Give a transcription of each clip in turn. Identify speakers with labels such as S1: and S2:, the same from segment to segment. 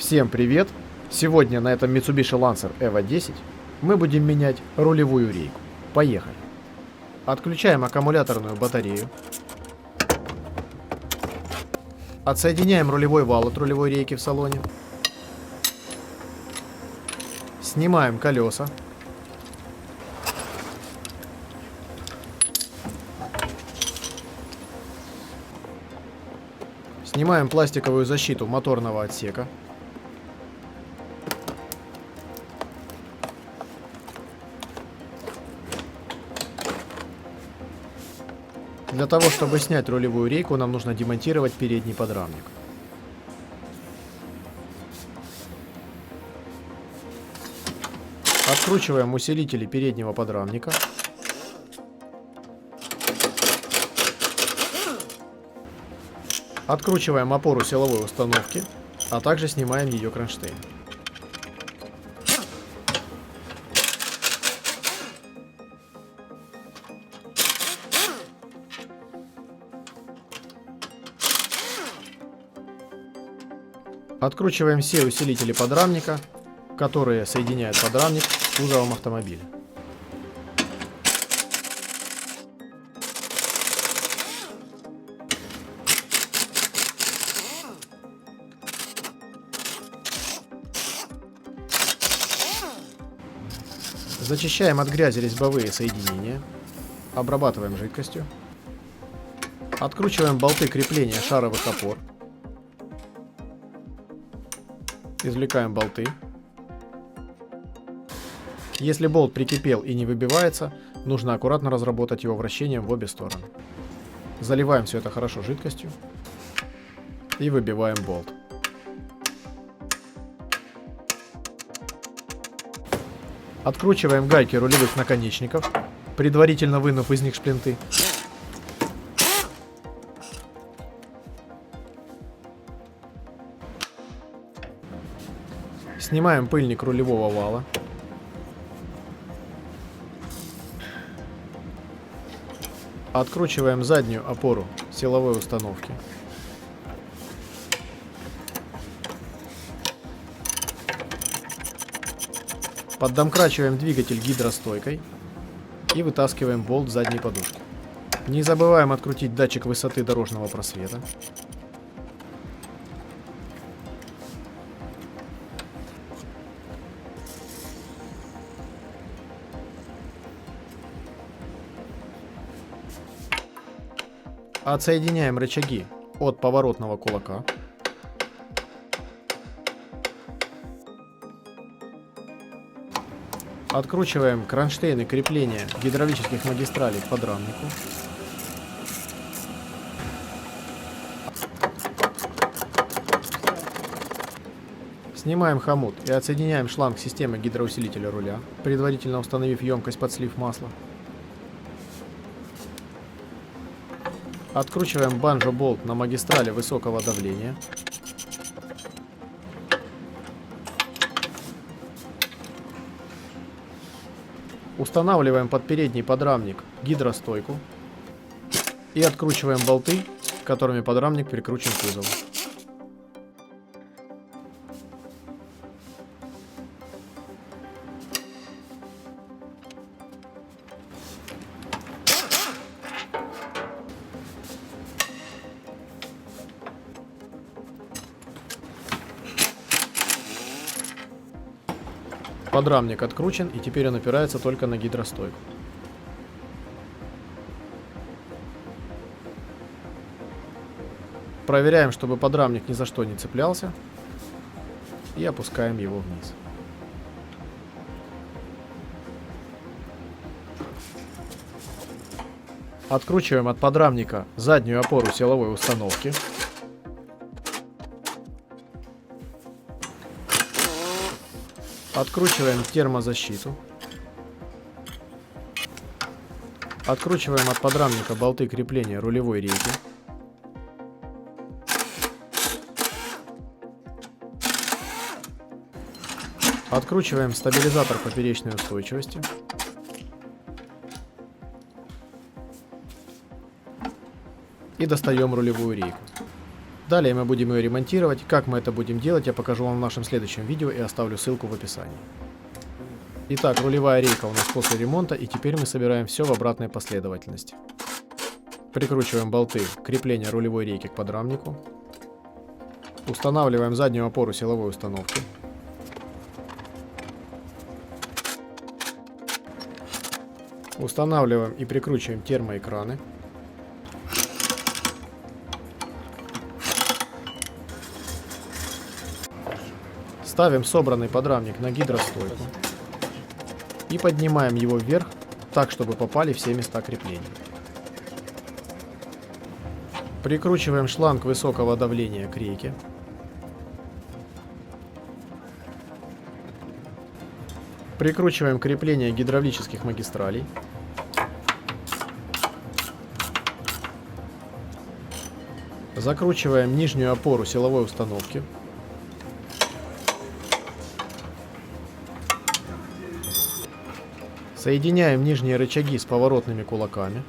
S1: Всем привет! Сегодня на этом Mitsubishi Lancer EVO 10 мы будем менять рулевую рейку. Поехали! Отключаем аккумуляторную батарею. Отсоединяем рулевой вал от рулевой рейки в салоне. Снимаем колеса. Снимаем пластиковую защиту моторного отсека. Для того, чтобы снять рулевую рейку, нам нужно демонтировать передний подрамник. Откручиваем усилители переднего подрамника. Откручиваем опору силовой установки, а также снимаем ее кронштейн. Откручиваем все усилители подрамника, которые соединяют подрамник с кузовом автомобиля. Зачищаем от грязи резьбовые соединения, обрабатываем жидкостью, откручиваем болты крепления шаровых опор, извлекаем болты. Если болт прикипел и не выбивается, нужно аккуратно разработать его вращением в обе стороны. Заливаем все это хорошо жидкостью и выбиваем болт. Откручиваем гайки рулевых наконечников, предварительно вынув из них шплинты. Снимаем пыльник рулевого вала. Откручиваем заднюю опору силовой установки. Поддомкрачиваем двигатель гидростойкой и вытаскиваем болт задней подушки. Не забываем открутить датчик высоты дорожного просвета. Отсоединяем рычаги от поворотного кулака. Откручиваем кронштейны крепления гидравлических магистралей к подрамнику. Снимаем хомут и отсоединяем шланг системы гидроусилителя руля, предварительно установив емкость под слив масла. Откручиваем банджо-болт на магистрали высокого давления. Устанавливаем под передний подрамник гидростойку и откручиваем болты, которыми подрамник прикручен к кузову. Подрамник откручен, и теперь он опирается только на гидростойку. Проверяем, чтобы подрамник ни за что не цеплялся, и опускаем его вниз. Откручиваем от подрамника заднюю опору силовой установки. Откручиваем термозащиту. Откручиваем от подрамника болты крепления рулевой рейки. Откручиваем стабилизатор поперечной устойчивости. И достаем рулевую рейку. Далее мы будем ее ремонтировать. Как мы это будем делать, я покажу вам в нашем следующем видео и оставлю ссылку в описании. Итак, рулевая рейка у нас после ремонта, и теперь мы собираем все в обратной последовательности. Прикручиваем болты крепления рулевой рейки к подрамнику. Устанавливаем заднюю опору силовой установки. Устанавливаем и прикручиваем термоэкраны. Ставим собранный подрамник на гидростойку и поднимаем его вверх, так, чтобы попали все места крепления. Прикручиваем шланг высокого давления к рейке. Прикручиваем крепление гидравлических магистралей. Закручиваем нижнюю опору силовой установки. Соединяем нижние рычаги с поворотными кулаками.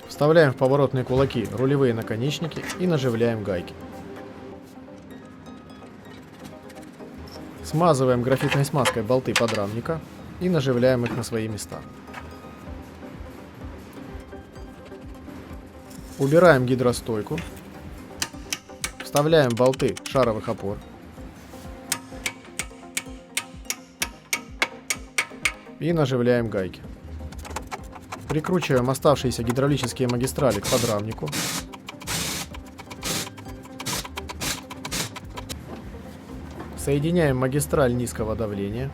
S1: Вставляем в поворотные кулаки рулевые наконечники и наживляем гайки. Смазываем графитной смазкой болты подрамника и наживляем их на свои места. Убираем гидростойку. Вставляем болты шаровых опор. И наживляем гайки. Прикручиваем оставшиеся гидравлические магистрали к подрамнику. Соединяем магистраль низкого давления.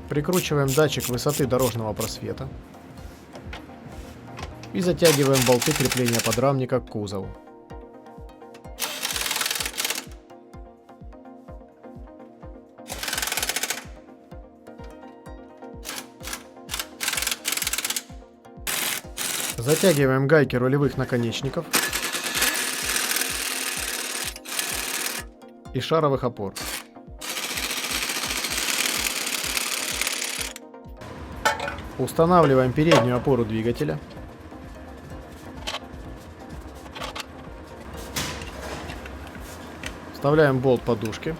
S1: Прикручиваем датчик высоты дорожного просвета. И затягиваем болты крепления подрамника к кузову. Затягиваем гайки рулевых наконечников и шаровых опор. Устанавливаем переднюю опору двигателя. Вставляем болт подушки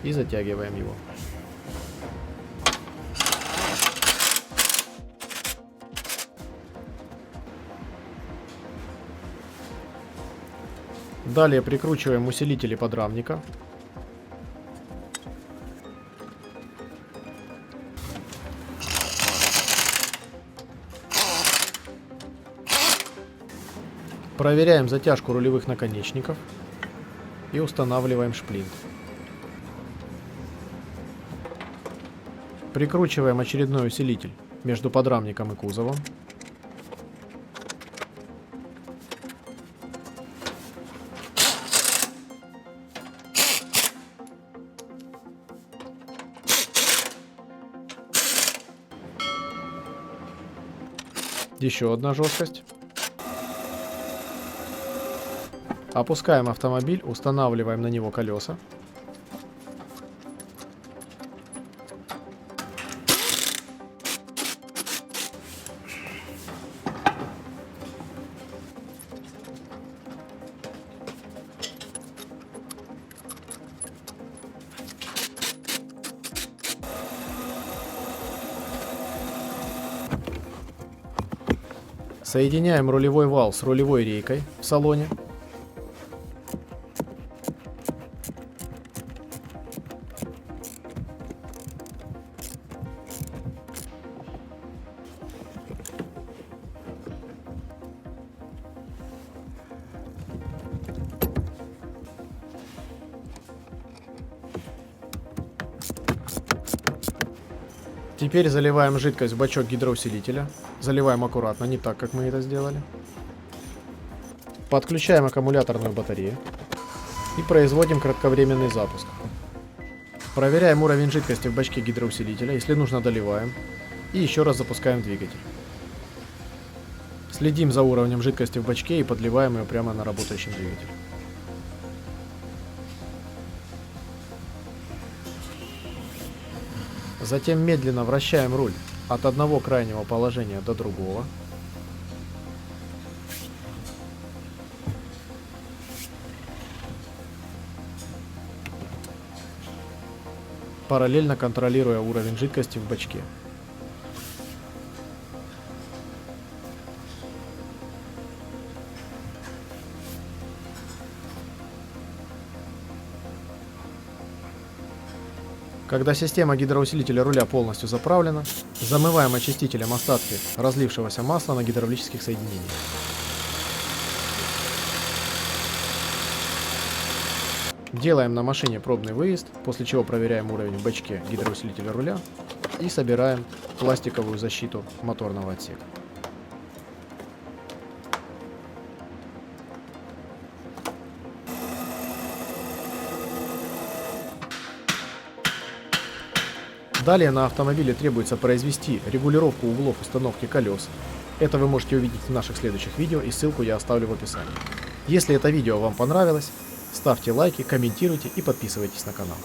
S1: и затягиваем его. Далее прикручиваем усилители подрамника. Проверяем затяжку рулевых наконечников и устанавливаем шплинт. Прикручиваем очередной усилитель между подрамником и кузовом. Еще одна жесткость. Опускаем автомобиль, устанавливаем на него колеса. Соединяем рулевой вал с рулевой рейкой в салоне. Теперь заливаем жидкость в бачок гидроусилителя. Заливаем аккуратно, не так, как мы это сделали. Подключаем аккумуляторную батарею и производим кратковременный запуск. Проверяем уровень жидкости в бачке гидроусилителя, если нужно, доливаем. И еще раз запускаем двигатель. Следим за уровнем жидкости в бачке и подливаем ее прямо на работающий двигатель. Затем медленно вращаем руль от одного крайнего положения до другого. Параллельно контролируя уровень жидкости в бачке. Когда система гидроусилителя руля полностью заправлена, замываем очистителем остатки разлившегося масла на гидравлических соединениях. Делаем на машине пробный выезд, после чего проверяем уровень в бачке гидроусилителя руля и собираем пластиковую защиту моторного отсека. Далее на автомобиле требуется произвести регулировку углов установки колес. Это вы можете увидеть в наших следующих видео, и ссылку я оставлю в описании. Если это видео вам понравилось, ставьте лайки, комментируйте и подписывайтесь на канал.